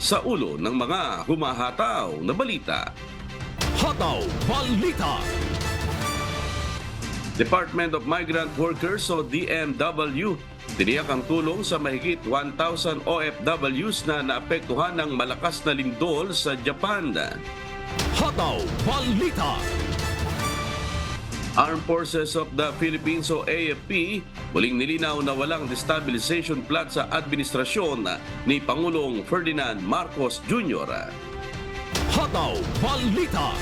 sa ulo ng mga humahataw na balita. Hataw Balita. Department of Migrant Workers o DMW tiniyak ang tulong sa mahigit 1,000 OFWs na naapektuhan ng malakas na lindol sa Japan. Hataw Balita. Armed Forces of the Philippines o AFP muling nilinaw na walang destabilization plot sa administrasyon ni Pangulong Ferdinand Marcos Jr. Hataw Balita.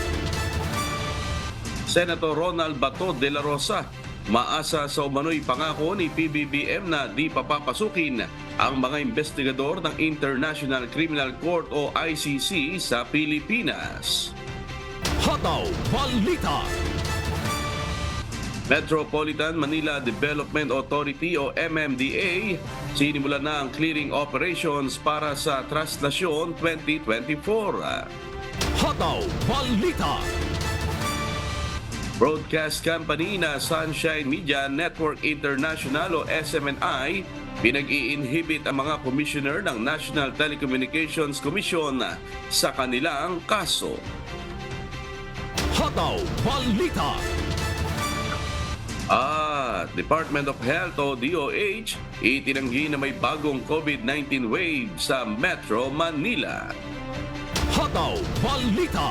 Senator Ronald Bato de la Rosa maasa sa umano'y pangako ni PBBM na di papapasukin ang mga investigador ng International Criminal Court o ICC sa Pilipinas. Hataw Balita. Metropolitan Manila Development Authority o MMDA sinimulan na ang clearing operations para sa Traslasyon 2024. Hataw Balita. Broadcast company na Sunshine Media Network International o SMNI pinag-i-inhibit ang mga commissioner ng National Telecommunications Commission sa kanilang kaso. Hataw Balita. Department of Health o DOH itinanggi na may bagong COVID-19 wave sa Metro Manila. Hataw Balita.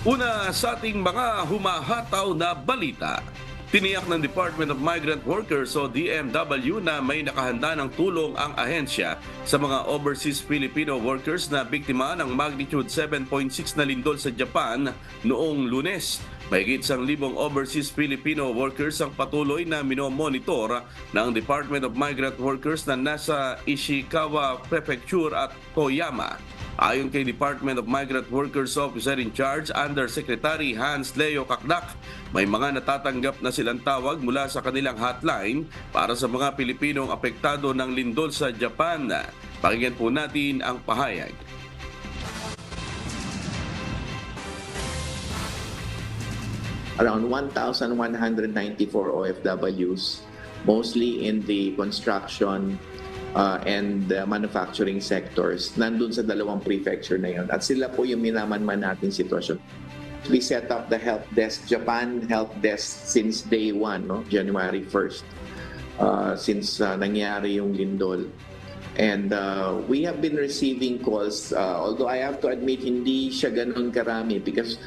Una sa ating mga humahataw na balita, tiniyak ng Department of Migrant Workers o DMW na may nakahanda ng tulong ang ahensya sa mga overseas Filipino workers na biktima ng magnitude 7.6 na lindol sa Japan noong Lunes. Mahigit 1,000 overseas Filipino workers ang patuloy na minomonitor ng Department of Migrant Workers na nasa Ishikawa Prefecture at Toyama. Ayon kay Department of Migrant Workers Officer in Charge, Undersecretary Hans Leo Kakdak, may mga natatanggap na silang tawag mula sa kanilang hotline para sa mga Pilipinong apektado ng lindol sa Japan. Pakinggan po natin ang pahayag. Around 1,194 OFWs, mostly in the construction and manufacturing sectors, nandun sa dalawang prefecture na yun. At sila po yung minamanman natin sitwasyon. We set up the help desk, Japan help desk since day one, no? January 1st, since nangyari yung lindol. And we have been receiving calls, although I have to admit hindi siya ganun karami because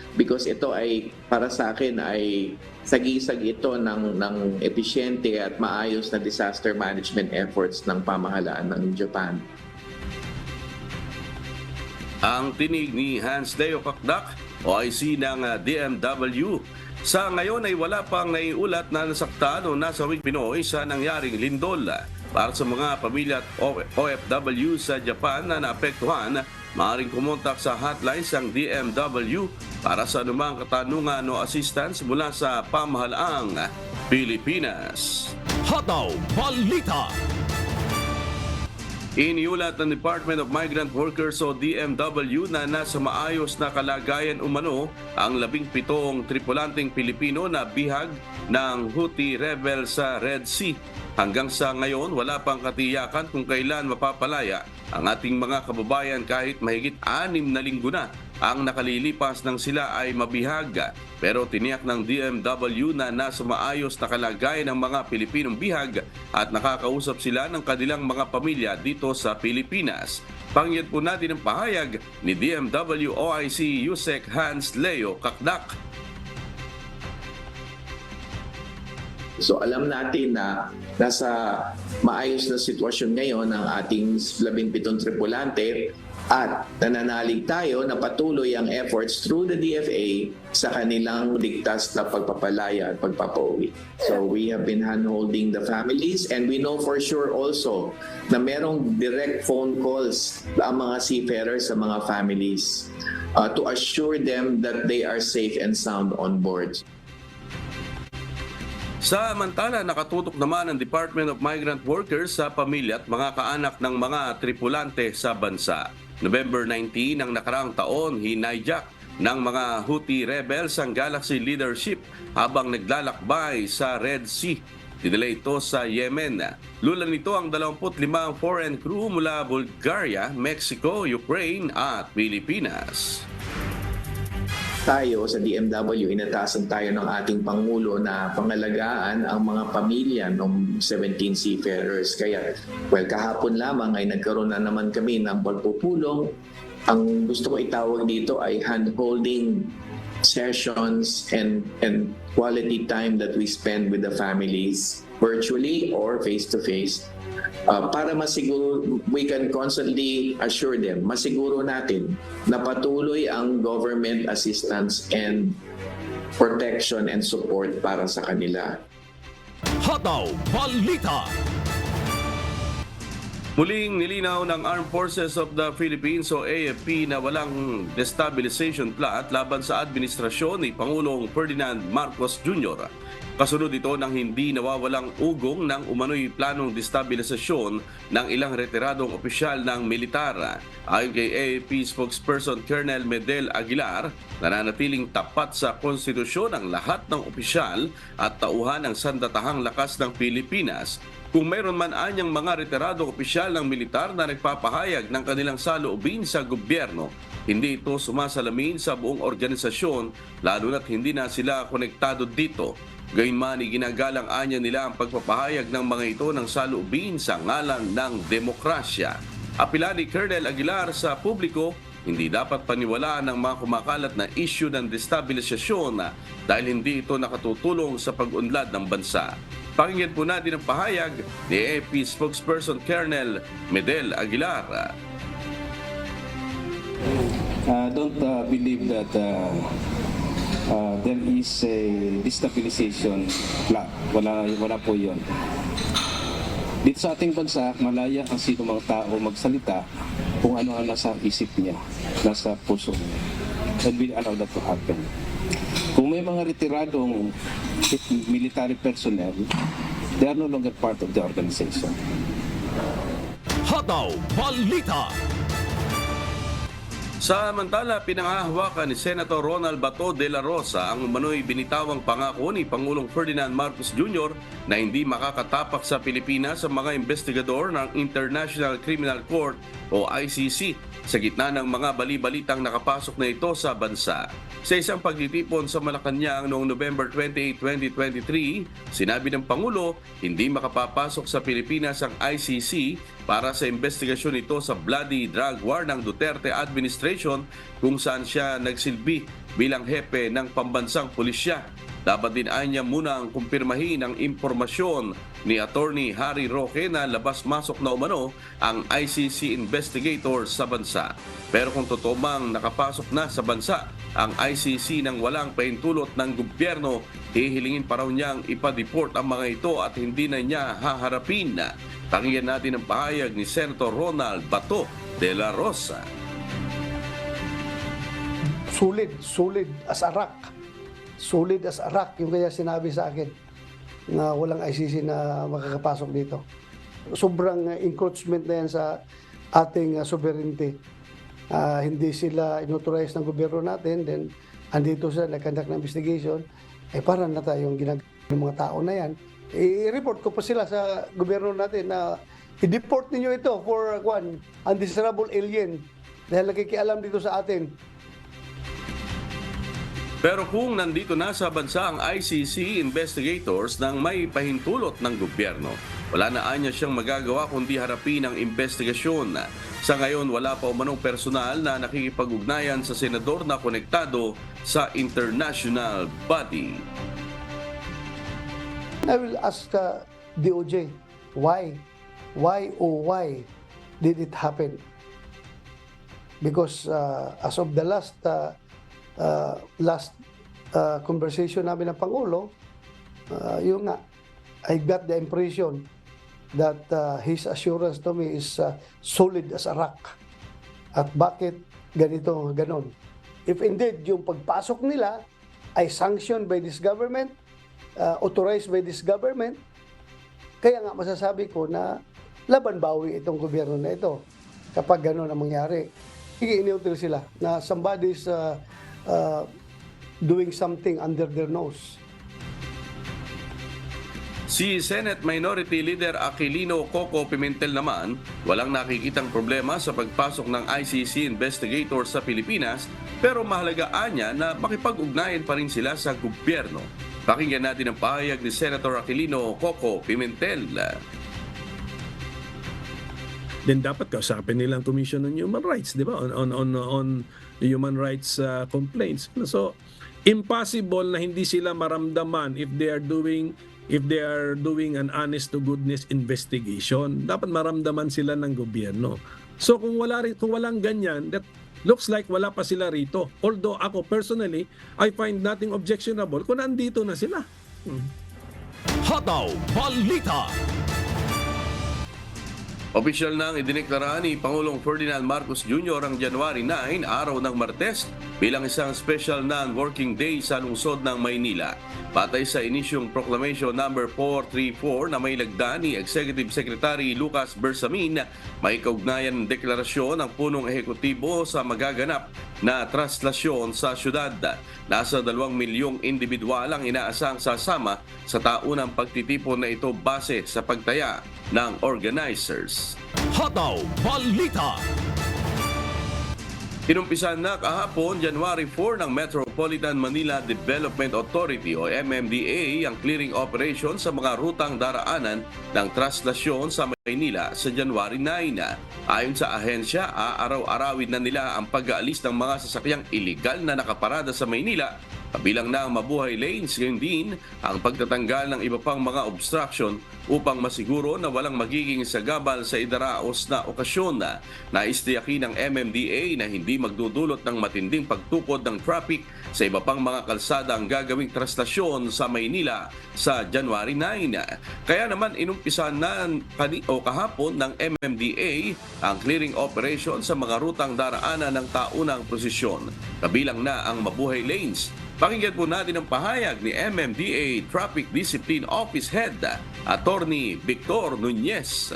ito ay para sa akin ay sagisag ito ng episyente at maayos na disaster management efforts ng pamahalaan ng Japan. Ang tinig ni Hans Leo Kakdak, OIC ng DMW. Sa ngayon ay wala pang naiulat na nasaktan o nasawi Pinoy sa nangyaring lindol. Para sa mga pamilya at OFW sa Japan na naapektuhan, maaaring kumontak sa hotlines ng DMW para sa anumang katanungan o assistance mula sa pamahalaang Pilipinas. Hataw Balita. Iniulat ng Department of Migrant Workers o DMW na nasa maayos na kalagayan umano ang 17 tripulanteng Pilipino na bihag ng Houthi rebel sa Red Sea. Hanggang sa ngayon, wala pang katiyakan kung kailan mapapalaya ang ating mga kababayan kahit mahigit 6 na linggo na ang nakalilipas nang sila ay mabihag. Pero tiniyak ng DMW na nasa maayos na kalagayan ng mga Pilipinong bihag at nakakausap sila ng kanilang mga pamilya dito sa Pilipinas. Pakinggan po natin ang pahayag ni DMW OIC Yusek Hans Leo Kakdak. So alam natin na nasa maayos na sitwasyon ngayon ang ating 17 tripulante at nananalig tayo na patuloy ang efforts through the DFA sa kanilang ligtas na pagpapalaya at pagpapauwi. So we have been hand-holding the families and we know for sure also na merong direct phone calls ang mga seafarers sa mga families to assure them that they are safe and sound on board. Samantala, nakatutok naman ang Department of Migrant Workers sa pamilya at mga kaanak ng mga tripulante sa bansa. November 19 ng nakaraang taon, hinayjack ng mga Houthi rebels ang Galaxy Leadership habang naglalakbay sa Red Sea. Dinala ito sa Yemen. Lula nito ang 25 foreign crew mula Bulgaria, Mexico, Ukraine at Pilipinas. Tayo sa DMW, inatasan tayo ng ating Pangulo na pangalagaan ang mga pamilya ng 17 seafarers. Kaya, kahapon lamang ay nagkaroon na naman kami ng pagpupulong. Ang gusto ko itawag dito ay hand-holding sessions and quality time that we spend with the families virtually or face-to-face. Para masiguro, we can constantly assure them, masiguro natin na patuloy ang government assistance and protection and support para sa kanila. Hataw Balita. Muling nilinaw ng Armed Forces of the Philippines o AFP na walang destabilization plot laban sa administrasyon ni Pangulong Ferdinand Marcos Jr. Kasunod ito ng hindi nawawalang ugong ng umano'y planong destabilisasyon ng ilang retiradong opisyal ng militar. Ayon kay AFP spokesperson Colonel Medel Aguilar, nananatiling tapat sa konstitusyon ang lahat ng opisyal at tauhan ng sandatahang lakas ng Pilipinas. Kung mayroon man anyang mga retiradong opisyal ng militar na nagpapahayag ng kanilang saloobin sa gobyerno, hindi ito sumasalamin sa buong organisasyon lalo na't hindi na sila konektado dito. Gayunman, ginagalang anya nila ang pagpapahayag ng mga ito ng saloobin sa ngalan ng demokrasya. Apila ni Colonel Aguilar sa publiko, hindi dapat paniwalaan ng mga kumakalat na issue ng destabilisasyon dahil hindi ito nakatutulong sa pag-unlad ng bansa. Pakinggan po natin ang pahayag ni AFP spokesperson Colonel Medel Aguilar. Don't believe that there is a destabilization plot. Wala po yun. Dito sa ating bansa, malaya ang sino mang tao magsalita kung ano ang nasa isip niya, nasa puso niya. And we allow that to happen. Kung may mga retiradong military personnel, they are no longer part of the organization. Hataw Balita. Samantala, pinangahawakan ni Senator Ronald Bato de la Rosa ang umano'y binitawang pangako ni Pangulong Ferdinand Marcos Jr. na hindi makakatapak sa Pilipinas ang mga investigador ng International Criminal Court o ICC sa gitna ng mga bali-balitang nakapasok na ito sa bansa. Sa isang pagtitipon sa Malacanang noong November 28, 2023, sinabi ng Pangulo hindi makapapasok sa Pilipinas ang ICC para sa investigasyon nito sa bloody drug war ng Duterte administration kung saan siya nagsilbi bilang hepe ng pambansang pulisya. Dapat din anya muna ang kumpirmahin ang impormasyon ni Attorney Harry Roque na labas-masok na umano ang ICC investigator sa bansa. Pero kung totoo mang nakapasok na sa bansa ang ICC nang walang pahintulot ng gobyerno, hihilingin pa raw niyang ipa-deport ang mga ito at hindi na niya haharapin. Pakinggan natin ang pahayag ni Senator Ronald Bato de la Rosa. Solid as a rock. Solid as a rock yung kaya sinabi sa akin na walang ICC na makakapasok dito. Sobrang encroachment na yan sa ating sovereignty. Hindi sila inauthorize ng gobyerno natin, then andito sila, nag-conduct ng investigation, parang na tayong ginagawa ng mga tao na yan. I-report ko pa sila sa gobyerno natin na i-deport ninyo ito for undesirable alien dahil nakikialam dito sa atin. Pero kung nandito na sa bansa ang ICC investigators nang may pahintulot ng gobyerno, wala na anya siyang magagawa kundi harapin ang investigasyon. Sa ngayon, wala pa umanong personal na nakikipag-ugnayan sa senador na konektado sa international body. I will ask DOJ, why? Why did it happen? Because as of the last conversation namin ng Pangulo, yun nga, I got the impression that his assurance to me is solid as a rock. At bakit ganito, ganon? If indeed yung pagpasok nila ay sanctioned by this government, authorized by this government, kaya nga masasabi ko na laban bawi itong gobyerno na ito kapag ganon ang mangyari. I-neutral sila na somebody's doing something under their nose. Si Senate Minority Leader Aquilino Coco Pimentel naman, walang nakikitang problema sa pagpasok ng ICC investigators sa Pilipinas, pero mahalagaan niya na makipag-ugnayan pa rin sila sa gobyerno. Pakinggan natin ang pahayag ni Senator Aquilino Coco Pimentel. Then dapat kausapin nilang Commission on Human Rights, di ba? On human rights complaints. So, impossible na hindi sila maramdaman if they are doing an honest to goodness investigation. Dapat maramdaman sila ng gobyerno. So kung walang ganyan, that looks like wala pa sila rito. Although ako personally, I find nothing objectionable kung nandito na sila. Hataw Balita. Opisyal nang idineklara ni Pangulong Ferdinand Marcos Jr. ang January 9, araw ng Martes, bilang isang special non-working day sa lungsod ng Maynila. Batay sa inisyong Proclamation No. 434 na may lagda ni Executive Secretary Lucas Bersamin, may kaugnayan ng deklarasyon ng punong ehekutibo sa magaganap na traslasyon sa syudad. Nasa 2 milyong individual ang inaasang sasama sa taunang pagtitipon na ito base sa pagtaya ng organizers. Hataw Balita. Inumpisan na kahapon, January 4 ng Metropolitan Manila Development Authority o MMDA ang clearing operation sa mga rutang daraanan ng traslasyon sa Maynila sa January 9. Ayon sa ahensya, aaraw-arawin na nila ang pag-aalis ng mga sasakyang iligal na nakaparada sa Maynila, kabilang na ang mabuhay lanes, gayon din ang pagtatanggal ng iba pang mga obstruction upang masiguro na walang magiging sagabal sa idaraos na okasyon. Naistiyakin ng MMDA na hindi magdudulot ng matinding pagtukod ng traffic sa iba pang mga kalsada ang gagawing traslasyon sa Maynila sa January 9. Kaya naman inumpisan na kahapon ng MMDA ang clearing operation sa mga rutang daraanan ng taunang prosesyon, kabilang na ang mabuhay lanes. Pakinggan po natin ang pahayag ni MMDA Traffic Discipline Office Head, Attorney Victor Nunez.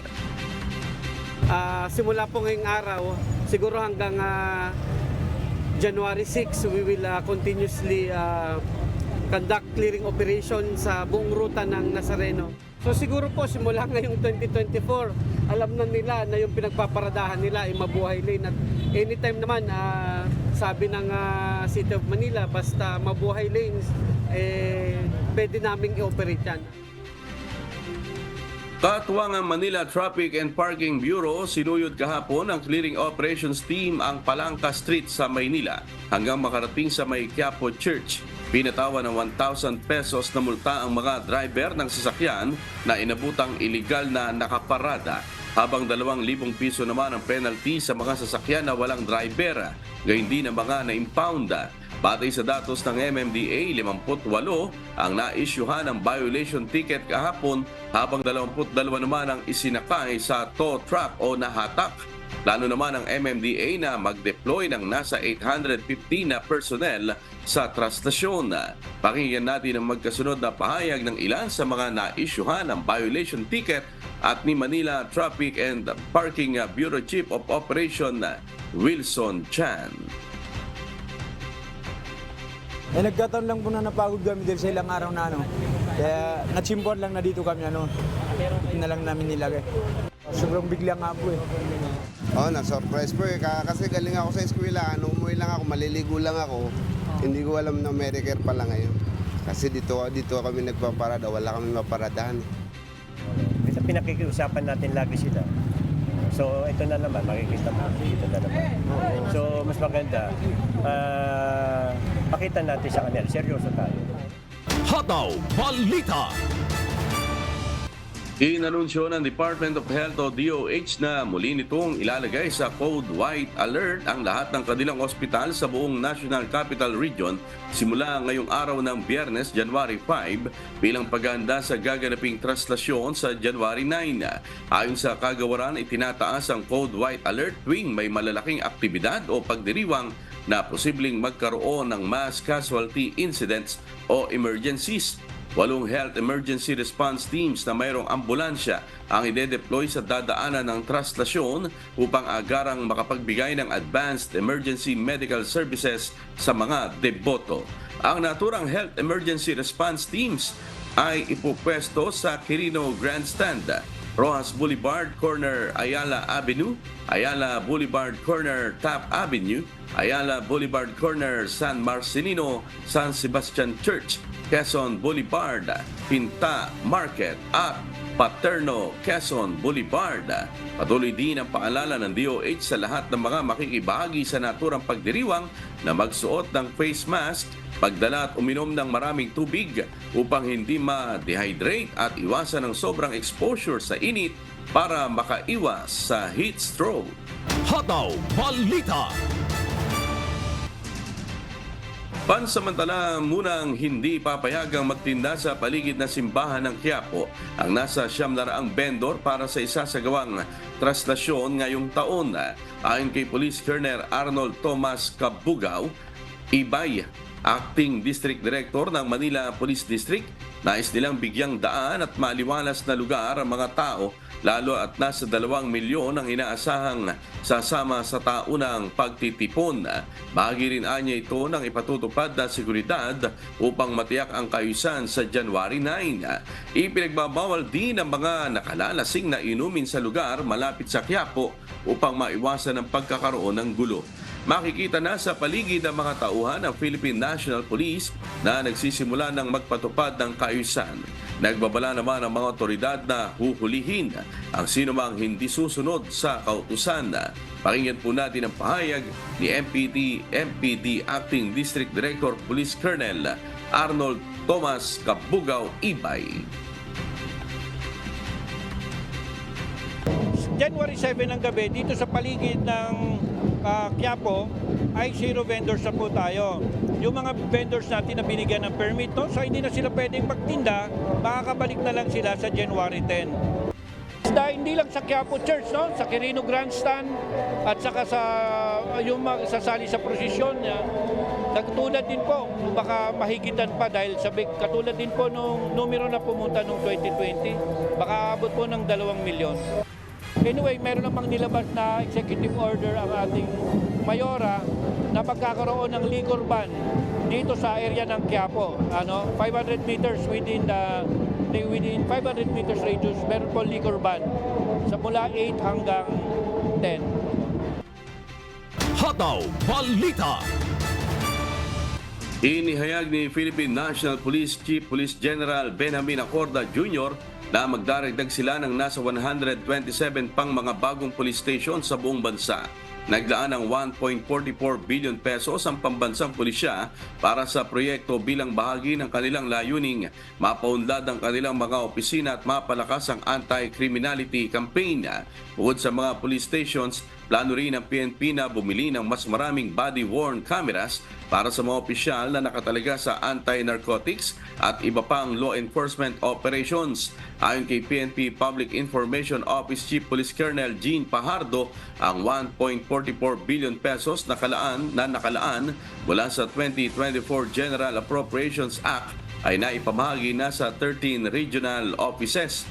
Simula po ngayong araw, siguro hanggang January 6, we will continuously conduct clearing operation sa buong ruta ng Nazareno. So siguro po simula ngayong 2024, alam na nila na yung pinagpaparadahan nila ay mabuhay lane at anytime naman sabi ng City of Manila, basta mabuhay lanes, pwede naming i-operate yan. Katuwang ang Manila Traffic and Parking Bureau, sinuyod kahapon ang clearing operations team ang Palangka Street sa Maynila hanggang makarating sa may Quiapo Church. Pinatawa ng 1,000 pesos na multa ang mga driver ng sasakyan na inabutang iligal na nakaparada, habang 2,000 piso naman ang penalty sa mga sasakyan na walang driver, gayon din ang mga na-impound. Batay sa datos ng MMDA, 58 ang na-isyuhan ng violation ticket kahapon, habang 22 naman ang isinakay sa tow truck o nahatak. Plano naman ng MMDA na mag-deploy ng nasa 850 na personnel sa traslasyon. Pakinggan natin ang magkasunod na pahayag ng ilan sa mga na-isyuhan ng violation ticket at ni Manila Traffic and Parking Bureau Chief of Operation Wilson Chan. Nagkataon lang po na napagod kami dahil sa ilang araw na Kaya natsimpuan lang na dito kami na lang namin nilagay. Sobrang bigla nga po Na-surprise po kasi galing ako sa eskwela, umuwi lang ako, maliligo lang ako. Hindi ko alam na Medicare pala ngayon. Kasi dito kami nagpaparada, wala kami maparadahan. Pinakikiusapan natin lagi sila. So ito na naman, makikita mo dito na naman. So mas maganda, pakita natin sa kanila, seryoso tayo. Hataw Balita. Inanunsyo ng Department of Health o DOH na muli nitong ilalagay sa Code White Alert ang lahat ng kanilang ospital sa buong National Capital Region simula ngayong araw ng Biyernes, January 5, bilang paghahanda sa gaganaping traslasyon sa January 9. Ayon sa kagawaran, itinataas ang Code White Alert tuwing may malalaking aktibidad o pagdiriwang na posibleng magkaroon ng mass casualty incidents o emergencies. 8 health emergency response teams na mayroong ambulansya ang ide-deploy sa dadaanan ng traslasyon upang agarang makapagbigay ng advanced emergency medical services sa mga deboto. Ang naturang health emergency response teams ay ipupwesto sa Quirino Grandstand, Rojas Boulevard Corner Ayala Avenue, Ayala Boulevard Corner Taft Avenue, Ayala Boulevard Corner San Marcelino, San Sebastian Church, Quezon Boulevard, Pinta Market at Paterno, Quezon Boulevard. Patuloy din ang paalala ng DOH sa lahat ng mga makikibahagi sa naturang pagdiriwang na magsuot ng face mask, pagdala at uminom ng maraming tubig upang hindi ma-dehydrate at iwasan ng sobrang exposure sa init para makaiwas sa heat stroke. Hataw Balita. Pansamantala munang hindi papayagang magtinda sa paligid na simbahan ng Quiapo ang nasa 900 vendor para sa isasagawang traslasyon ngayong taon. Ayon kay Police Colonel Arnold Tomas Cabugao, Ibay, Acting District Director ng Manila Police District, nais nilang bigyang daan at maliwalas na lugar ang mga tao lalo at nasa 2 milyon ang inaasahang sasama sa taunang pagtitipon. Bahagi rin anya ito ng ipatutupad na seguridad upang matiyak ang kaayusan sa January 9. Ipinagbabawal din ang mga nakalalasing na inumin sa lugar malapit sa Quiapo upang maiwasan ang pagkakaroon ng gulo. Makikita na sa paligid ng mga tauhan ng Philippine National Police na nagsisimula ng magpatupad ng kaayusan. Nagbabala naman ang mga otoridad na huhulihin ang sinumang hindi susunod sa kautusan. Pakinggan po natin ang pahayag ni MPD Acting District Director Police Colonel Arnold Tomas Cabugao Ibay. January 7 ng gabi, dito sa paligid ng Quiapo, ay 0 vendors na po tayo. Yung mga vendors natin na binigyan ng permit, no? So hindi na sila pwedeng magtinda, makakabalik na lang sila sa January 10. Dahil hindi lang sa Quiapo Church, no? Sa Quirino Grandstand at saka sa yung sasali sa prosesyon. Katulad din po, baka mahigitan pa dahil katulad din po nung numero na pumunta nung 2020, baka abot po ng 2 milyon. Anyway, meron namang nilabas na executive order ang ating mayora na pagkakaroon ng liquor ban dito sa area ng Quiapo. 500 meters within 500 meters radius, meron po liquor ban sa mula 8 hanggang 10. Hataw Balita. Inihayag ni Philippine National Police Chief Police General Benjamin Acorda Jr. na magdaragdag sila ng nasa 127 pang mga bagong police station sa buong bansa. Naglaan ng 1.44 billion pesos ang pambansang pulisya para sa proyekto bilang bahagi ng kanilang layuning mapaunlad ang kanilang mga opisina at mapalakas ang anti-criminality campaign. Bukod sa mga police stations, plano rin ng PNP na bumili ng mas maraming body-worn cameras para sa mga opisyal na nakatalaga sa anti-narcotics at iba pang law enforcement operations. Ayon kay PNP Public Information Office Chief Police Colonel Gene Pajardo, ang 1.44 billion pesos na nakalaan mula sa 2024 General Appropriations Act ay naipamahagi na sa 13 regional offices.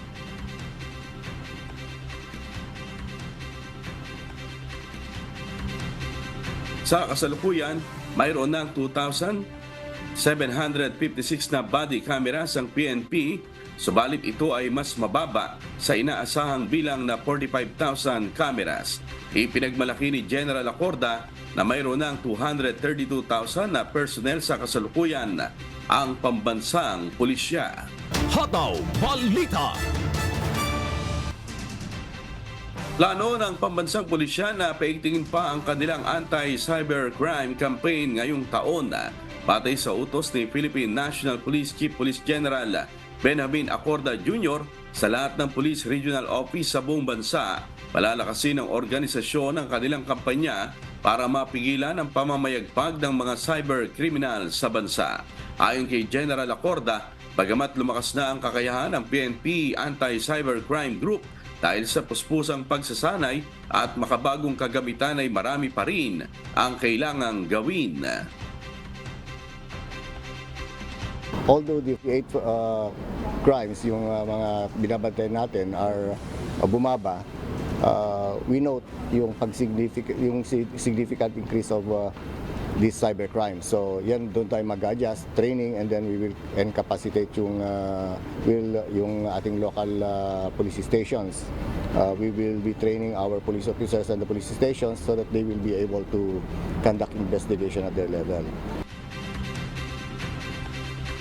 Sa kasalukuyan, mayroon ng 2,756 na body cameras ang PNP, subalit ito ay mas mababa sa inaasahang bilang na 45,000 cameras. Ipinagmalaki ni General Acorda na mayroon ng 232,000 na personnel sa kasalukuyan ang pambansang pulisya. Hataw Balita. Plano ng pambansang pulisya na paigtingin pa ang kanilang anti-cybercrime campaign ngayong taon. Batay sa utos ni Philippine National Police Chief Police General Benjamin Acorda Jr., sa lahat ng Police Regional Office sa buong bansa, palalakasin ng organisasyon ang kanilang kampanya para mapigilan ang pamamayagpag ng mga cybercriminal sa bansa. Ayon kay General Acorda, bagamat lumakas na ang kakayahan ng PNP Anti-Cybercrime Group dahil sa puspusang pagsasanay at makabagong kagamitan ay marami pa rin ang kailangang gawin. Although the 8 crimes, yung mga binabantay natin are bumaba, we note yung significant increase of these cybercrimes. So yan, doon tayo mag-adjust, training, and then we will incapacitate yung ating local police stations. We will be training our police officers and the police stations so that they will be able to conduct investigation at their level.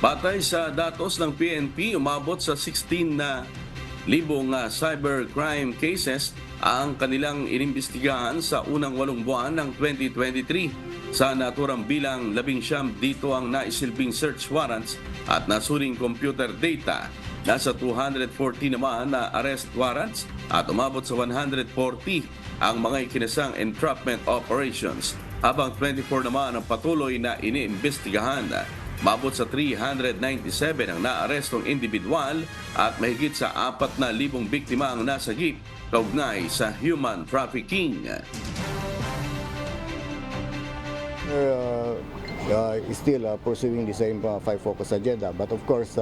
Batay sa datos ng PNP, umabot sa 16 na cybercrime cases ang kanilang inimbestigahan sa unang 8 buwan ng 2023. Sa naturang bilang 19 dito ang naisilbing search warrants at nasuring computer data. Nasa 240 naman na arrest warrants at umabot sa 140 ang mga ikinasang entrapment operations. Habang 24 naman ang patuloy na iniimbestigahan. Mabot sa 397 ang naarestong individual at mahigit sa 4,000 biktima ang nasagip kaugnay sa human trafficking. Still pursuing the same 5 focus agenda, but of course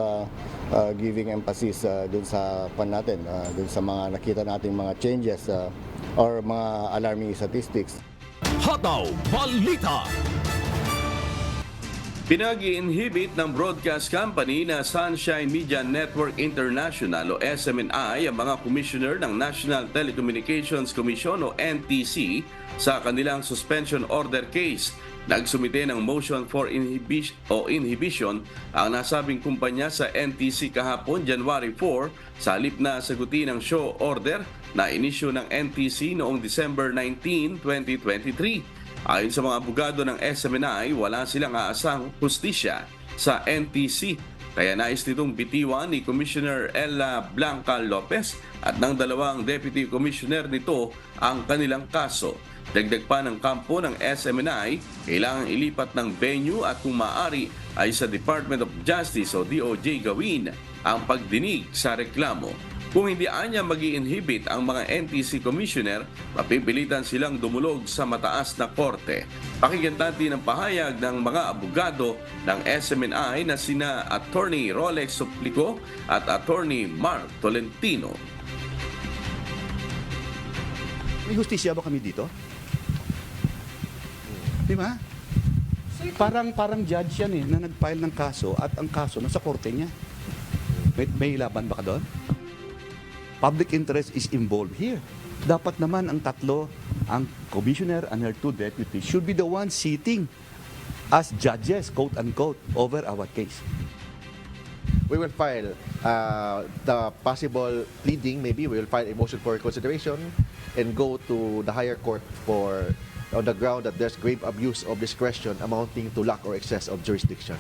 giving emphasis dun sa natin, dun sa mga nakita nating mga changes or mga alarming statistics. Hataw Balita. Pinag-i-inhibit ng broadcast company na Sunshine Media Network International o SMNI ang mga commissioner ng National Telecommunications Commission o NTC sa kanilang suspension order case. Nagsumite ng motion for inhibition ang nasabing kumpanya sa NTC kahapon January 4 sa halip na sagutin ang show order na inisyu ng NTC noong December 19, 2023. Ayon sa mga abogado ng SMNI, wala silang aasang hustisya sa NTC. Kaya nais nitong bitiwan ni Commissioner Ella Blanca Lopez at ng 2 Deputy Commissioner nito ang kanilang kaso. Dagdag pa ng kampo ng SMNI, kailangan ilipat ng venue at kung maaari ay sa Department of Justice o DOJ gawin ang pagdinig sa reklamo. Kung hindi anya mag-i-inhibit ang mga NTC Commissioner, mapipilitan silang dumulog sa mataas na korte. Pakinggan natin ang pahayag ng mga abogado ng SMNI na sina Attorney Rolex Suplico at Attorney Mark Tolentino. May hustisya ba kami dito? Di ba? Parang judge yan na nag-file ng kaso at ang kaso nasa korte niya. May laban ba ka doon? Public interest is involved here. Dapat naman ang tatlo, ang commissioner and her 2 deputies should be the ones sitting as judges, quote-unquote, over our case. We will file the possible pleading, maybe we will file a motion for consideration and go to the higher court on the ground that there's grave abuse of discretion amounting to lack or excess of jurisdiction.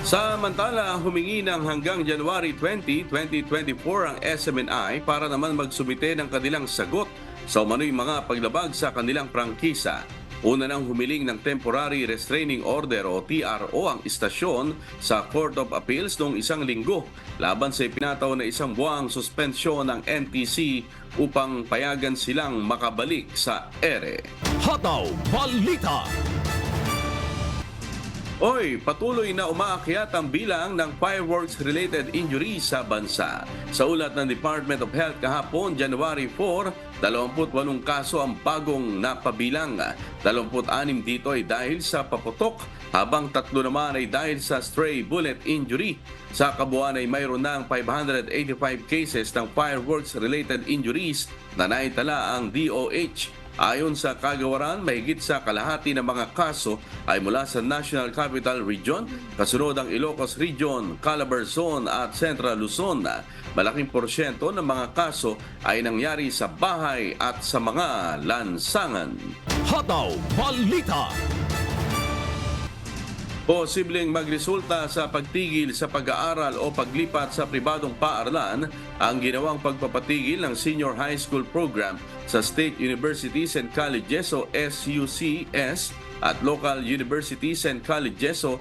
Samantala, humingi ng hanggang January 20, 2024 ang SMNI para naman magsumite ng kanilang sagot sa umano'y mga paglabag sa kanilang prangkisa. Una nang humiling ng Temporary Restraining Order o TRO ang istasyon sa Court of Appeals noong 1 linggo laban sa ipinataw na 1 buwang suspensyon ng NTC upang payagan silang makabalik sa ere. Hataw Balita. Patuloy na umaakyat ang bilang ng fireworks-related injuries sa bansa. Sa ulat ng Department of Health kahapon, January 4, 28 kaso ang bagong napabilang. 26 dito ay dahil sa paputok, habang 3 naman ay dahil sa stray bullet injury. Sa kabuuan ay mayroon ng 585 cases ng fireworks-related injuries na naitala ang DOH. Ayon sa kagawaran, mahigit sa kalahati ng mga kaso ay mula sa National Capital Region, kasunod ang Ilocos Region, Calabarzon at Central Luzon. Malaking porsyento ng mga kaso ay nangyari sa bahay at sa mga lansangan. Hataw Balita. Posibleng magresulta sa pagtigil sa pag-aaral o paglipat sa pribadong paaralan ang ginawang pagpapatigil ng Senior High School Program sa State Universities and Colleges o SUCS at Local Universities and Colleges o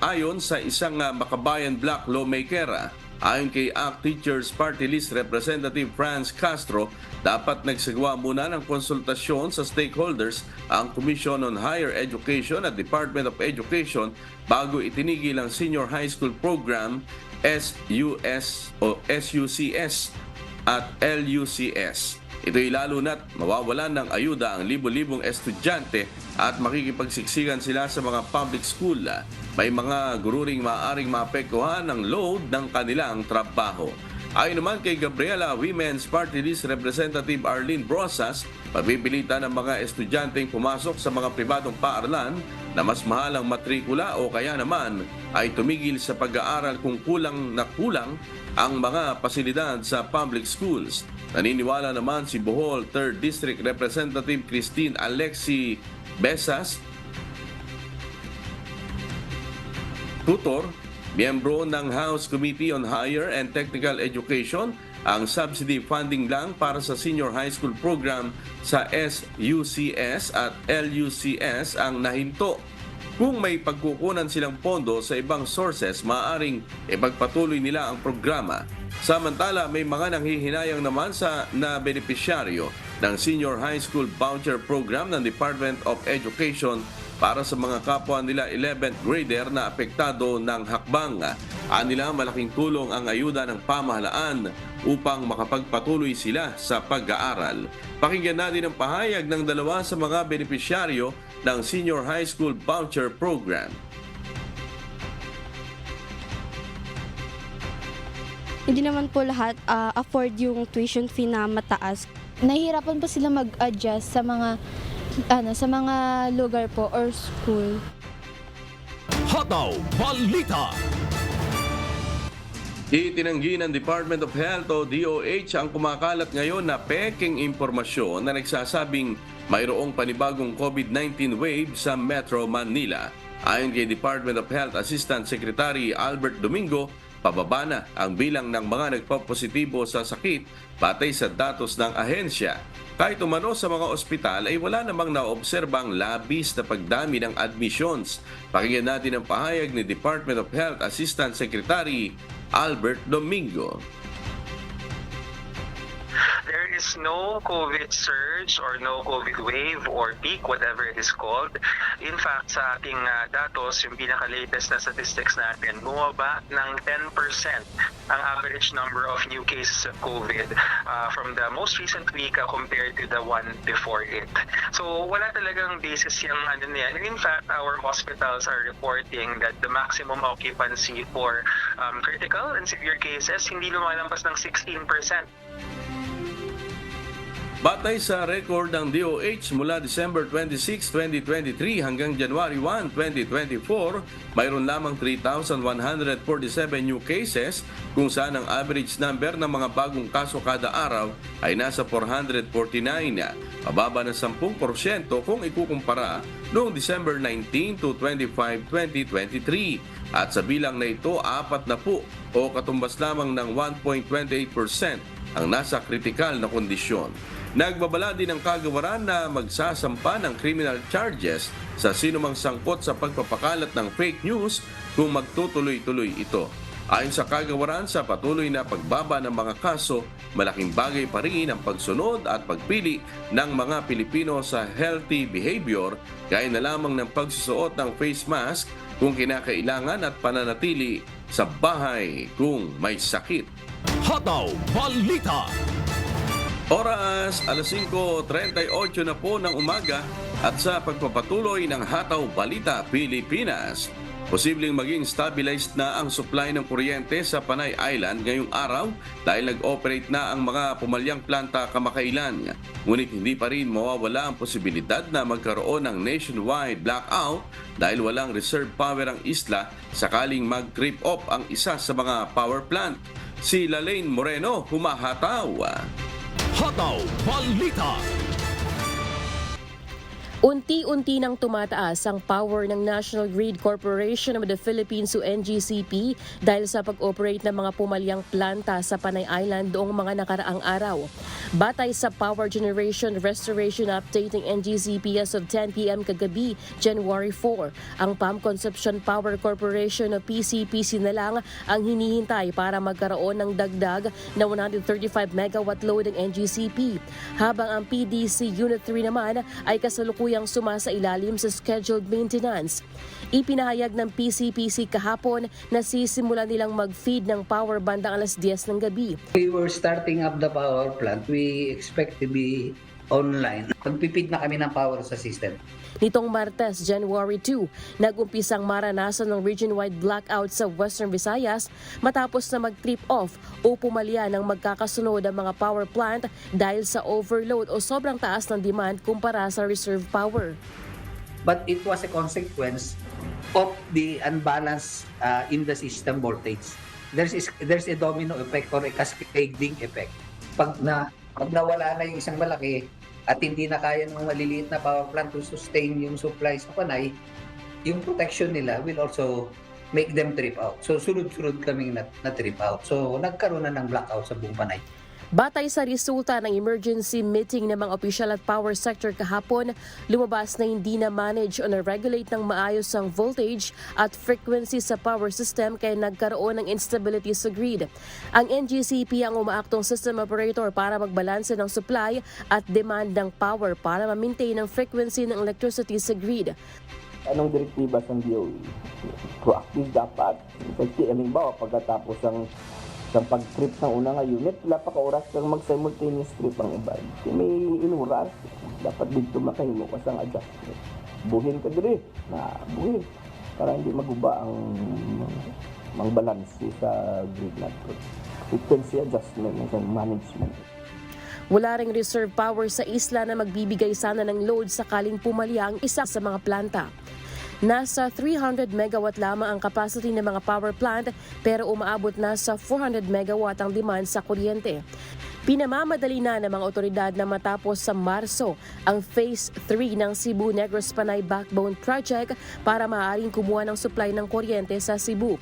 ayon sa isang makabayan black lawmaker. Ayon kay ACT Teachers Party List Representative Franz Castro, dapat nagsagawa muna ng konsultasyon sa stakeholders ang Commission on Higher Education at Department of Education bago itinigil ang Senior High School Program SUCS at LUCS. Ito'y lalo na't mawawalan ng ayuda ang libo-libong estudyante at makikipagsiksikan sila sa mga public school. May mga guro ring maaaring maapektuhan ng load ng kanilang trabaho. Ayon naman kay Gabriela Women's Party List Representative Arlene Brosas, pagpipilitan ng mga estudyanteng pumasok sa mga pribadong paaralan na mas mahal ang matrikula o kaya naman ay tumigil sa pag-aaral kung kulang na kulang ang mga pasilidad sa public schools. Naniniwala naman si Bohol 3rd District Representative Christine Alexi Besas, tutor, miyembro ng House Committee on Higher and Technical Education, ang subsidy funding lang para sa senior high school program sa SUCS at LUCS ang nahinto. Kung may pagkukunan silang pondo sa ibang sources, maaaring ipagpatuloy nila ang programa. Samantala, may mga nanghihinayang naman na benepisyaryo ng Senior High School Voucher Program ng Department of Education para sa mga kapwa nila 11th grader na apektado ng hakbang. Anila malaking tulong ang ayuda ng pamahalaan upang makapagpatuloy sila sa pag-aaral. Pakinggan natin ang pahayag ng dalawa sa mga benepisyaryo ng Senior High School Voucher Program. Hindi naman po lahat afford yung tuition fee na mataas. Nahihirapan po sila mag-adjust sa mga lugar po or school. Hataw Balita. Itinanggi ng Department of Health o DOH ang kumakalat ngayon na peking impormasyon na nagsasabing mayroong panibagong COVID-19 wave sa Metro Manila. Ayon kay Department of Health Assistant Secretary Albert Domingo, pababa na ang bilang ng mga nagpapositibo sa sakit batay sa datos ng ahensya. Kahit umano sa mga ospital ay wala namang naobserbang labis na pagdami ng admissions. Pakinggan natin ang pahayag ni Department of Health Assistant Secretary Albert Domingo. There is no COVID surge or no COVID wave or peak, whatever it is called. In fact, sa ating datos, yung pinaka-latest na statistics natin, bumaba ng 10% ang average number of new cases of COVID from the most recent week compared to the one before it. So wala talagang basis yung ano niyan. And in fact, our hospitals are reporting that the maximum occupancy for critical and severe cases hindi lumalampas ng 16%. Batay sa record ng DOH mula December 26, 2023 hanggang January 1, 2024, mayroon lamang 3,147 new cases kung saan ang average number ng mga bagong kaso kada araw ay nasa 449, mababa ng 10% kung ikukumpara noong December 19 to 25, 2023. At sa bilang na ito, 40 o katumbas lamang ng 1.28% ang nasa kritikal na kondisyon. Nagbabala din ang kagawaran na magsasampa ng criminal charges sa sinumang sangkot sa pagpapakalat ng fake news kung magtutuloy-tuloy ito. Ayon sa kagawaran, sa patuloy na pagbaba ng mga kaso, malaking bagay pa rin ang pagsunod at pagpili ng mga Pilipino sa healthy behavior, gaya na lamang ng pagsusuot ng face mask kung kinakailangan at pananatili sa bahay kung may sakit. Hataw Balita. Oras, 5:38 na po ng umaga at sa pagpapatuloy ng Hataw Balita Pilipinas. Posibleng maging stabilized na ang supply ng kuryente sa Panay Island ngayong araw dahil nag-operate na ang mga pumalyang planta kamakailan. Ngunit hindi pa rin mawawala ang posibilidad na magkaroon ng nationwide blackout dahil walang reserve power ang isla sakaling mag-trip off ang isa sa mga power plant. Si Lalaine Moreno, humahataw. Hataw Balita. Unti-unti nang tumataas ang power ng National Grid Corporation of the Philippines o NGCP dahil sa pag-operate ng mga pumalyang planta sa Panay Island noong mga nakaraang araw. Batay sa Power Generation Restoration Update ng NGCP as of 10 p.m. kagabi, January 4, ang Pump Consumption Power Corporation o PCPC na lang ang hinihintay para magkaroon ng dagdag na 135 megawatt load ng NGCP, habang ang PDC Unit 3 naman ay kasalukuyang kasalukuyang sumasailalim sa scheduled maintenance. Ipinahayag ng PCPC kahapon na sisimula nilang mag-feed ng power bandang alas 10 ng gabi. We were starting up the power plant. We expect to be online. Pagpipid na kami ng power sa system. Nitong Martes, January 2, nag-umpisang maranasan ng region-wide blackout sa Western Visayas matapos na mag-trip off o pumalya ng magkakasunod ang mga power plant dahil sa overload o sobrang taas ng demand kumpara sa reserve power. But it was a consequence of the unbalance in the system voltage. There's a domino effect or a cascading effect. Pag nawala na yung isang malaki, at hindi na kaya ng maliliit na power plant to sustain yung supply sa Panay, yung protection nila will also make them trip out. So sunod-sunod kaming na trip out. So nagkaroon na ng blackout sa buong Panay. Batay sa resulta ng emergency meeting ng mga opisyal at power sector kahapon, lumabas na hindi na manage o na-regulate ng maayos ang voltage at frequency sa power system kaya nagkaroon ng instability sa grid. Ang NGCP ang umaaktong system operator para magbalanse ng supply at demand ng power para ma-maintain ang frequency ng electricity sa grid. Anong direktiba sa DOE? Proactive dapat. Kasi halimbawa pagkatapos ng pag-trip ng unang unit, wala pa ka-oras kang mag-simultaneous trip ang iba. May inuras, dapat dito makahimo ka sang adjustment. Buhin ka diri, buhin. Para hindi maguba ang balance sa grid natin. Frequency adjustment ng management. Wala ring reserve power sa isla na magbibigay sana ng load sakaling pumalya ang isa sa mga planta. Nasa 300 megawatt lamang ang capacity ng mga power plant pero umaabot na sa 400 megawatt ang demand sa kuryente. Pinamamadali na ng mga otoridad na matapos sa Marso ang Phase 3 ng Cebu Negros Panay Backbone Project para maaaring kumuha ng supply ng kuryente sa Cebu.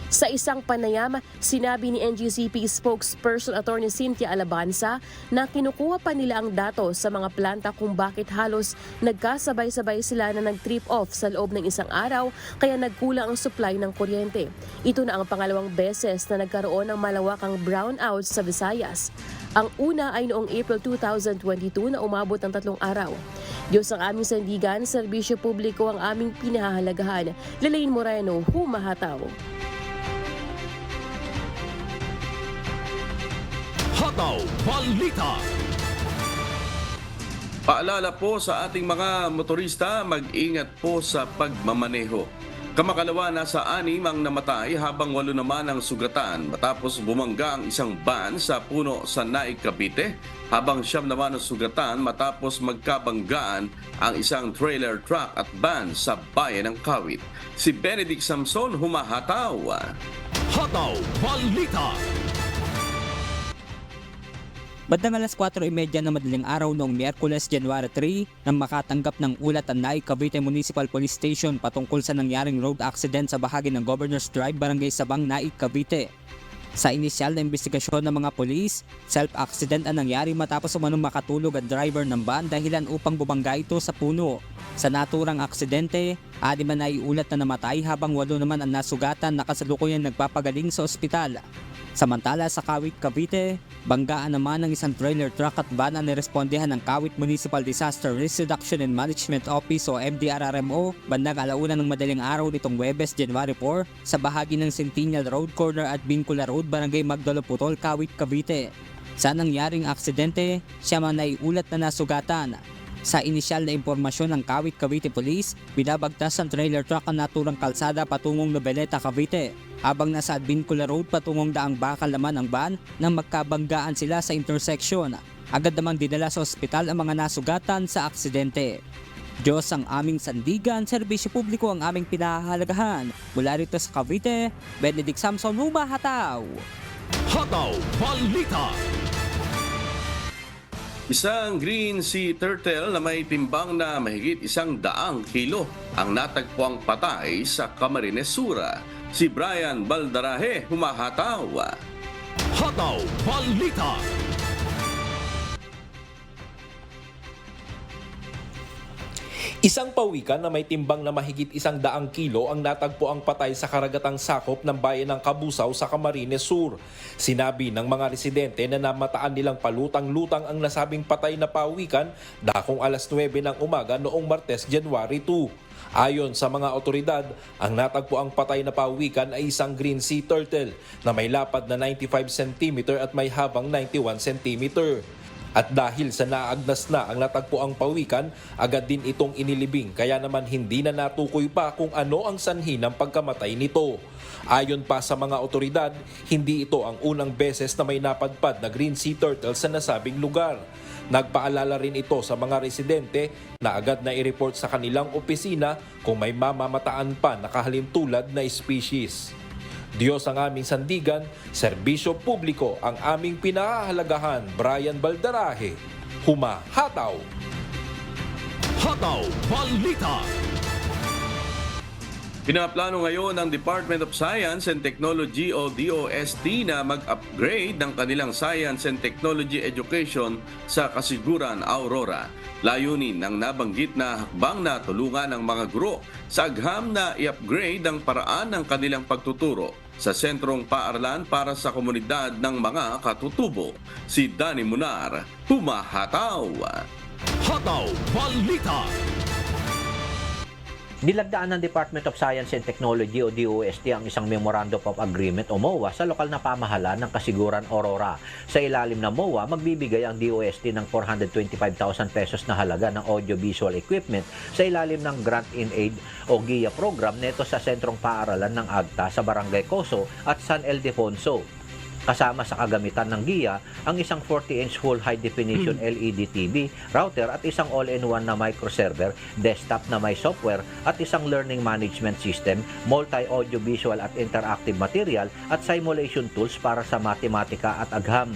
Sa isang panayam, sinabi ni NGCP spokesperson Attorney Cynthia Alabanza na kinukuha pa nila ang datos sa mga planta kung bakit halos nagkasabay-sabay sila na nag-trip off sa loob ng isang araw kaya nagkulang ang supply ng kuryente. Ito na ang pangalawang beses na nagkaroon ng malawakang brownout sa Visayas. Ang una ay noong April 2022 na umabot ng 3 araw. Diyos ang aming sandigan, serbisyo publiko ang aming pinahahalagahan. Lalaine Moreno, humahataw. Hataw Balita. Paalala po sa ating mga motorista, mag-ingat po sa pagmamaneho. Kamakalawa nasa 6 ang namatay habang 8 naman ang sugatan matapos bumangga ang isang van sa puno sa Naik, Cavite habang 9 naman ang sugatan matapos magkabanggaan ang isang trailer truck at van sa bayan ng Kawit. Si Benedict Samson, humahataw. Hataw Balita. Bandang alas 4:30 na madaling araw noong Miyerkules, January 3, nang makatanggap ng ulat ang Naik Cavite Municipal Police Station patungkol sa nangyaring road accident sa bahagi ng Governor's Drive, Barangay Sabang, Naik, Cavite. Sa inisyal na investigasyon ng mga polis, self-accident ang nangyari matapos umanong makatulog ang driver ng van dahilan upang bumangga ito sa puno. Sa naturang aksidente, 6 na iulat na namatay habang 8 naman ang nasugatan na kasalukuyang nagpapagaling sa ospital. Samantala sa Kawit, Cavite, banggaan naman ng isang trailer truck at van ang nirespondehan ng Kawit Municipal Disaster Risk Reduction and Management Office o MDRRMO bandang 1:00 ng madaling araw nitong Huwebes, January 4 sa bahagi ng Centennial Road Corner at Vincula Road, Barangay Magdaloputol, Kawit, Cavite. Sa nangyaring aksidente, siya man naiulat na nasugatan. Sa inisyal na impormasyon ng Kawit Cavite Police, binabagtas ang trailer truck ang naturang kalsada patungong Noveleta, Cavite. Habang nasa Vincula Road patungong Daang Bakal naman ang van nang magkabanggaan sila sa intersection. Agad namang dinala sa ospital ang mga nasugatan sa aksidente. Diyos ang aming sandigan, serbisyo publiko ang aming pinahahalagahan. Mula rito sa Cavite, Benedict Samson, humahataw. Hataw Balita. Isang green sea turtle na may timbang na mahigit 100 kilo ang natagpuang patay sa Camarines Sur. Si Brian Baldarahe, humahataw. Hataw Balita. Isang pawikan na may timbang na mahigit 100 kilo ang natagpo ang patay sa karagatang sakop ng bayan ng Kabusaw sa Camarines Sur. Sinabi ng mga residente na namataan nilang palutang-lutang ang nasabing patay na pawikan dakong alas 9 ng umaga noong Martes, January 2. Ayon sa mga otoridad, ang natagpo ang patay na pawikan ay isang green sea turtle na may lapad na 95 cm at may habang 91 cm. At dahil sa naagnas na ang natagpo ang pawikan, agad din itong inilibing kaya naman hindi na natukoy pa kung ano ang sanhi ng pagkamatay nito. Ayon pa sa mga otoridad, hindi ito ang unang beses na may napadpad na green sea turtle sa nasabing lugar. Nagpaalala rin ito sa mga residente na agad na i-report sa kanilang opisina kung may mamamataan pa na kahalintulad na species. Diyos ang aming sandigan, serbisyo publiko ang aming pinahahalagahan. Brian Baldarahe, humahataw. Hataw Balita. Pinaplano ngayon ng Department of Science and Technology o DOST na mag-upgrade ng kanilang Science and Technology Education sa Kasiguran, Aurora. Layunin ng nabanggit na hakbang na tulungan ng mga guro sa agham na i-upgrade ang paraan ng kanilang pagtuturo sa sentrong paaralan para sa komunidad ng mga katutubo. Si Danny Munar, humahataw. Hataw Balita. Nilagdaan ng Department of Science and Technology o DOST ang isang Memorandum of Agreement o MOA sa lokal na pamahalaan ng Kasiguran, Aurora. Sa ilalim ng MOA, magbibigay ang DOST ng 425,000 pesos na halaga ng audiovisual equipment sa ilalim ng Grant in Aid o GIA program neto sa sentrong paaralan ng AGTA sa Barangay Coso at San Ildefonso. Kasama sa kagamitan ng GIA ang isang 40-inch full high-definition LED TV, router at isang all-in-one na microserver, desktop na may software at isang learning management system, multi-audiovisual at interactive material at simulation tools para sa matematika at agham.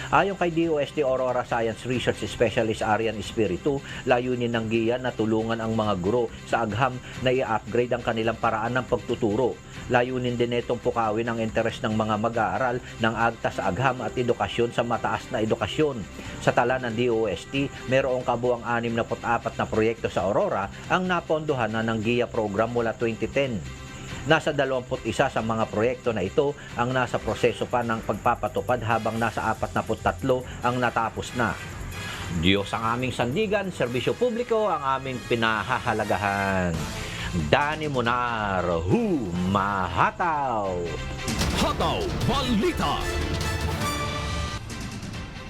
Ayon kay DOST Aurora Science Research Specialist Arian Espiritu, layunin ng GIA na tulungan ang mga guro sa agham na i-upgrade ang kanilang paraan ng pagtuturo. Layunin din itong pukawin ang interes ng mga mag-aaral ng AGTA sa agham at edukasyon sa mataas na edukasyon. Sa tala ng DOST, mayroong kabuang 64 na proyekto sa Aurora ang napondohan na ng GIA program mula 2010. Nasa 21 sa mga proyekto na ito ang nasa proseso pa ng pagpapatupad habang nasa 43 ang natapos na. Diyos ang aming sandigan, serbisyo publiko ang aming pinahahalagahan. Danny Munar, humahataw. Hataw Balita.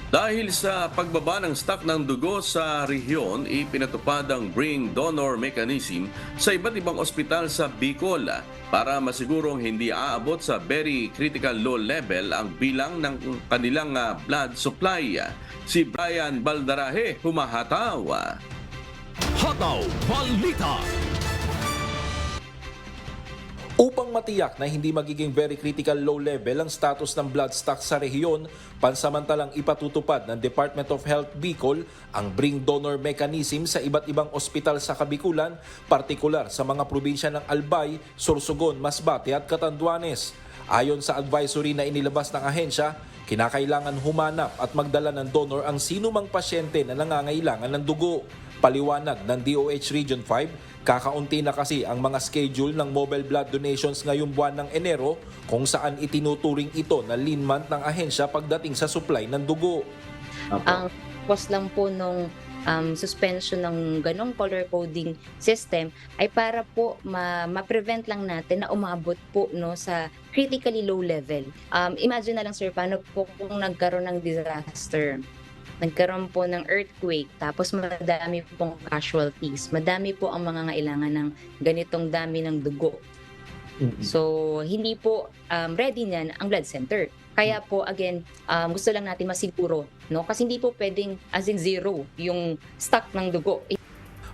Dahil sa pagbaba ng stock ng dugo sa rehiyon, ipinatupad ang Bring Donor Mechanism sa iba't ibang ospital sa Bicol para masigurong hindi aabot sa very critical low level ang bilang ng kanilang blood supply. Si Brian Baldarahe, humahataw. Hataw Balita. Upang matiyak na hindi magiging very critical low level ang status ng blood stock sa rehiyon, pansamantalang ipatutupad ng Department of Health Bicol ang Bring Donor Mechanism sa iba't ibang ospital sa Kabikulan, partikular sa mga probinsya ng Albay, Sorsogon, Masbate at Catanduanes. Ayon sa advisory na inilabas ng ahensya, kinakailangan humanap at magdala ng donor ang sino mang pasyente na nangangailangan ng dugo. Paliwanag ng DOH Region 5, kakaunti na kasi ang mga schedule ng mobile blood donations ngayong buwan ng Enero kung saan itinuturing ito na lean month ng ahensya pagdating sa supply ng dugo. Ang cost lang po nung suspension ng ganong color coding system ay para po ma-prevent lang natin na umabot po no sa critically low level. Imagine na lang sir, paano po kung nagkaroon ng disaster, nagkaroon po ng earthquake, tapos madami pong casualties, madami po ang mga ngailangan ng ganitong dami ng dugo. So, hindi po ready niyan ang blood center. Kaya po, again, gusto lang natin masiguro, no? Kasi hindi po pwedeng as in zero yung stock ng dugo.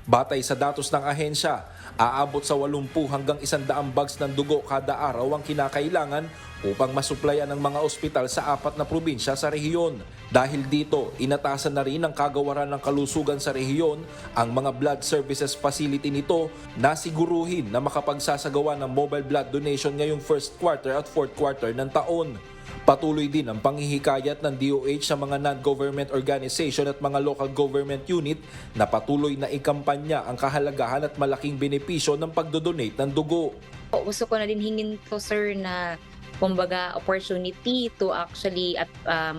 Batay sa datos ng ahensya, aabot sa 80 hanggang 100 bags ng dugo kada araw ang kinakailangan upang masuplayan ng mga ospital sa 4 na probinsya sa rehiyon. Dahil dito, inatasan na rin ng kagawaran ng kalusugan sa rehiyon ang mga blood services facility nito na siguruhin na makapagsasagawa ng mobile blood donation ngayong first quarter at fourth quarter ng taon. Patuloy din ang panghihikayat ng DOH sa mga non-government organization at mga local government unit na patuloy na ikampanya ang kahalagahan at malaking benepisyo ng pagdodonate ng dugo. Gusto ko na din hingin to, sir, na kumbaga opportunity to actually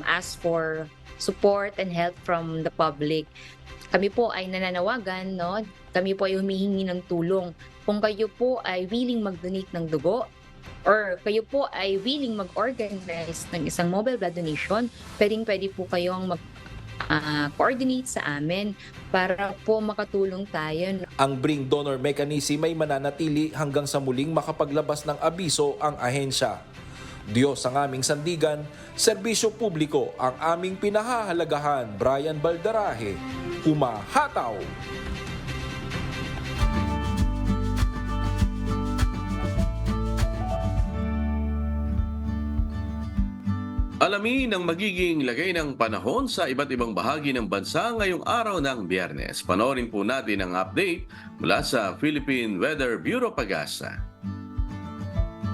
ask for support and help from the public. Kami po ay nananawagan, no? Kami po ay humihingi ng tulong. Kung kayo po ay willing mag-donate ng dugo, or kayo po ay willing mag-organize ng isang mobile blood donation, pwede po kayong mag-coordinate sa amin para po makatulong tayo. Ang Bring Donor Mechanism ay mananatili hanggang sa muling makapaglabas ng abiso ang ahensya. Diyos ang aming sandigan, serbisyo publiko ang aming pinahahalagahan. Brian Baldarahe, humahataw! Alamin ang magiging lagay ng panahon sa iba't ibang bahagi ng bansa ngayong araw ng Biyernes. Panoorin po natin ang update mula sa Philippine Weather Bureau Pag-asa.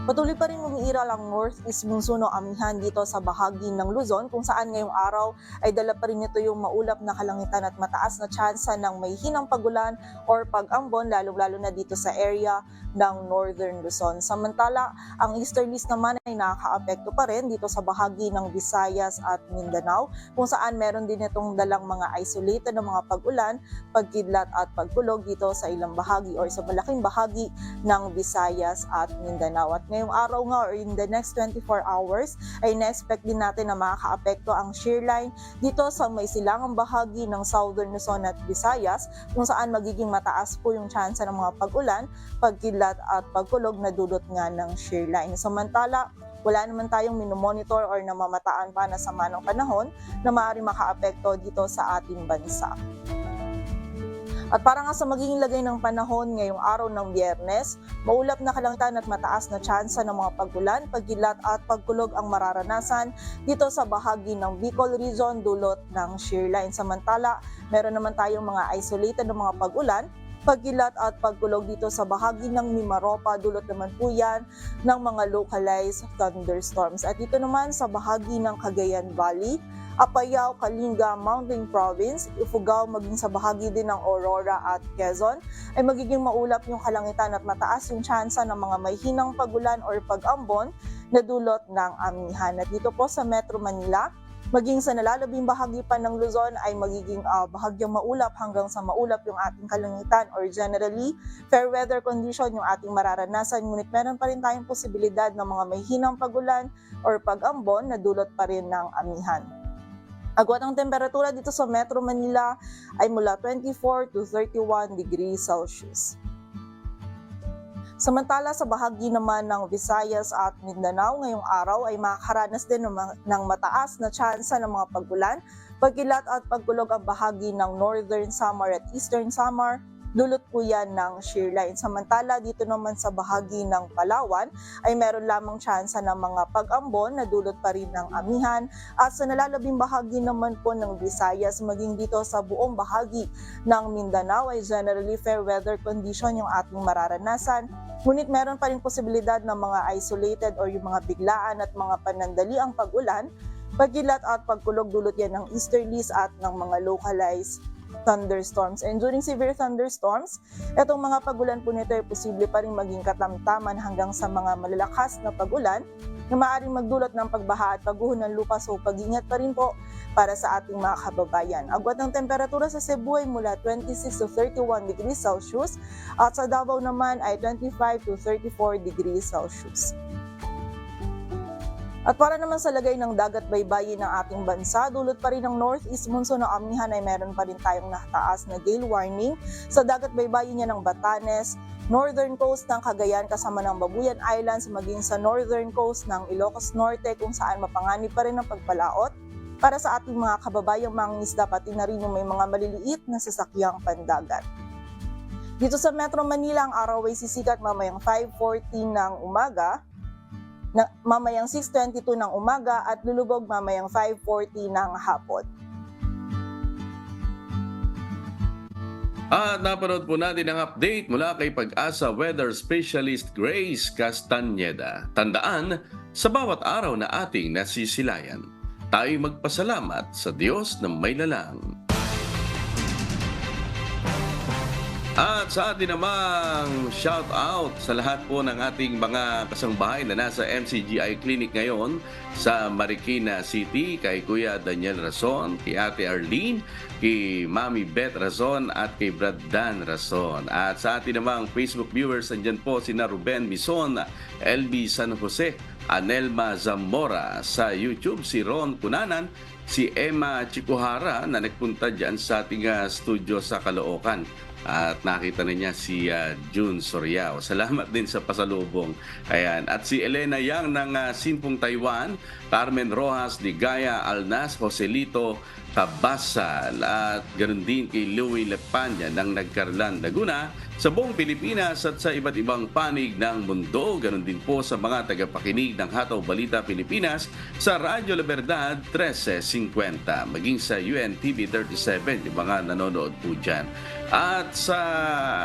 Patuloy pa rin umiiral ang northeast monsoon amihan dito sa bahagi ng Luzon kung saan ngayong araw ay dala pa rin nito yung maulap na kalangitan at mataas na tsansa ng may hinang pagulan or pag-ambon lalong-lalo na dito sa area ng Northern Luzon. Samantala, ang easterlies naman ay nakakaapekto pa rin dito sa bahagi ng Visayas at Mindanao kung saan meron din itong dalang mga isolated na mga pag-ulan, pagkidlat at pagkulog dito sa ilang bahagi or sa malaking bahagi ng Visayas at Mindanao. At ngayong araw nga or in the next 24 hours ay na-expect din natin na makakaapekto ang shear line dito sa may silangang bahagi ng Southern Luzon at Visayas kung saan magiging mataas po yung tsansa ng mga pag-ulan, pagkidlat at pagkulog na dulot nga ng shear line. Samantala, wala naman tayong minomonitor or namamataan pa na sama ng panahon na maaari makaapekto dito sa ating bansa. At para nga sa magiging lagay ng panahon ngayong araw ng Biyernes, maulap na kalangitan at mataas na tsansa ng mga pag-ulan, pagkilat at pagkulog ang mararanasan dito sa bahagi ng Bicol Region dulot ng shear line. Samantala, meron naman tayong mga isolated na mga pag-ulan, pagkilat at pagkulog dito sa bahagi ng Mimaropa, dulot naman po yan ng mga localized thunderstorms. At dito naman sa bahagi ng Cagayan Valley, Apayao, Kalinga, Mountain Province, Ifugao, maging sa bahagi din ng Aurora at Quezon, ay magiging maulap yung kalangitan at mataas yung tsansa ng mga may hinang pagulan or pag-ambon na dulot ng amihan. At dito po sa Metro Manila, maging sa nalalabing bahagi pa ng Luzon ay magiging bahagyang maulap hanggang sa maulap yung ating kalangitan or generally fair weather condition yung ating mararanasan. Ngunit meron pa rin tayong posibilidad ng mga may hinang pagulan or pag-ambon na dulot pa rin ng amihan. Agwat ang temperatura dito sa Metro Manila ay mula 24 to 31 degrees Celsius. Samantala sa bahagi naman ng Visayas at Mindanao ngayong araw ay makakaranas din ng mataas na tsansa ng mga pag-ulan, pagkilat at pagkulog ang bahagi ng Northern Samar at Eastern Samar, dulot po yan ng shear line. Samantala dito naman sa bahagi ng Palawan ay meron lamang tsansa ng mga pag-ambon na dulot pa rin ng amihan. At sa nalalabing bahagi naman po ng Visayas, maging dito sa buong bahagi ng Mindanao ay generally fair weather condition yung ating mararanasan. Ngunit meron pa rin posibilidad ng mga isolated or yung mga biglaan at mga panandaliang pag-ulan, pagkilat at pagkulog dulot yan ng easterlies at ng mga localized thunderstorms. And during severe thunderstorms, itong mga pag-ulan po nito ay posible pa rin maging katamtaman hanggang sa mga malalakas na pag-ulan na maaaring magdulot ng pagbaha at pagguho ng lupa. So pag-ingat pa rin po para sa ating mga kababayan. Agwat ng temperatura sa Cebu ay mula 26 to 31 degrees Celsius at sa Davao naman ay 25 to 34 degrees Celsius. At para naman sa lagay ng dagat baybayin ng ating bansa, dulot pa rin ng northeast monsoon na amihan ay meron pa rin tayong nakataas na gale warning sa dagat baybayin niya ng Batanes, northern coast ng Cagayan kasama ng Babuyan Islands, maging sa northern coast ng Ilocos Norte kung saan mapanganib pa rin ang pagpalaot. Para sa ating mga kababayang mangingisda, pati na rin yung may mga maliliit na sasakyang pandagat. Dito sa Metro Manila, ang araw ay sisikat mamayang 5:40 ng umaga, mamayang 6:22 ng umaga at lulubog mamayang 5:40 ng hapon. At napanood po natin ang update mula kay Pag-asa Weather Specialist Grace Castañeda. Tandaan, sa bawat araw na ating nasisilayan, tayo magpasalamat sa Diyos na may lalang. At sa atin namang shout out sa lahat po ng ating mga kasangbahay na nasa MCGI Clinic ngayon sa Marikina City, kay Kuya Daniel Rason, kay Ate Arlene, kay Mami Beth Rason at kay Brad Dan Rason. At sa atin namang Facebook viewers, andyan po sina Ruben Bison, LB San Jose, Anelma Zamora, sa YouTube si Ron Cunanan, si Emma Chikuhara na nagpunta dyan sa ating studio sa Caloocan. At nakita na niya si June Soriao. Salamat din sa pasalubong. Ayan. At si Elena Yang ng Sinpong Taiwan, Carmen Rojas, Ligaya Alnas, Joselito Tabasal, at ganoon din kay Louie Lepanya ng Nagcarlan, Laguna, sa buong Pilipinas at sa iba't ibang panig ng mundo. Ganoon din po sa mga tagapakinig ng Hataw Balita Pilipinas sa Radyo La Verdad 1350, maging sa UNTV 37, yung mga nanonood po dyan. At sa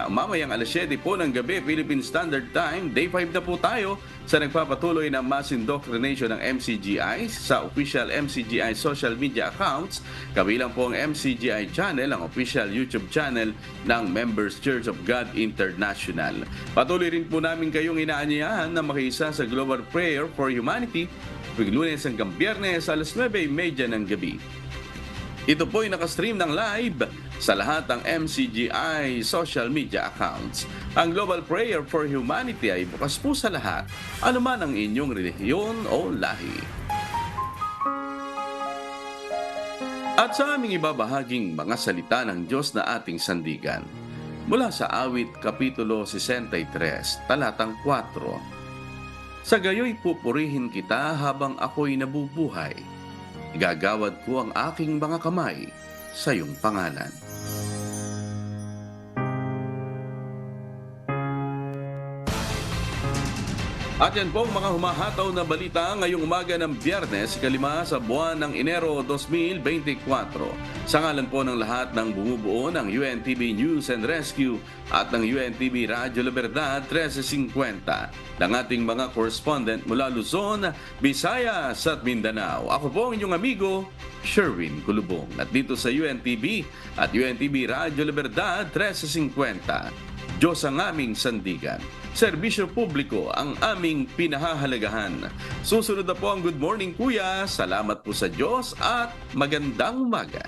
mamayang alas 7 po ng gabi, Philippine Standard Time, Day 5 na po tayo sa nagpapatuloy ng mass indoctrination ng MCGI sa official MCGI social media accounts. Kabilang po ang MCGI channel, ang official YouTube channel ng Members Church of God International. Patuloy rin po namin kayong inaanyayahan na makiisa sa Global Prayer for Humanity tuwing Lunes hanggang Biyernes alas 9:30 ng gabi. Ito po ay nakastream ng live sa lahat ng MCGI social media accounts. Ang Global Prayer for Humanity ay bukas po sa lahat, anuman ang inyong relihiyon o lahi. At sa aming ibabahaging mga salita ng Diyos na ating sandigan, mula sa Awit Kapitulo 63, talatang 4. Sa gayoy pupurihin kita habang ako'y nabubuhay. Igagawad ko ang aking mga kamay sa iyong pangalan. At yan po ang mga humahataw na balita ngayong umaga ng Biyernes, 5 sa buwan ng Enero 2024. Sa ngalan po ng lahat ng bumubuo ng UNTV News and Rescue at ng UNTV Radyo La Verdad 1350, ng ating mga correspondent mula Luzon, Visayas at Mindanao. Ako po ang inyong amigo, Sherwin Kulubong. At dito sa UNTV at UNTV Radyo La Verdad 1350, Diyos ang aming sandigan. Serbisyo publiko ang aming pinahahalagahan. Susunod na po ang Good Morning Kuya. Salamat po sa Diyos at magandang umaga.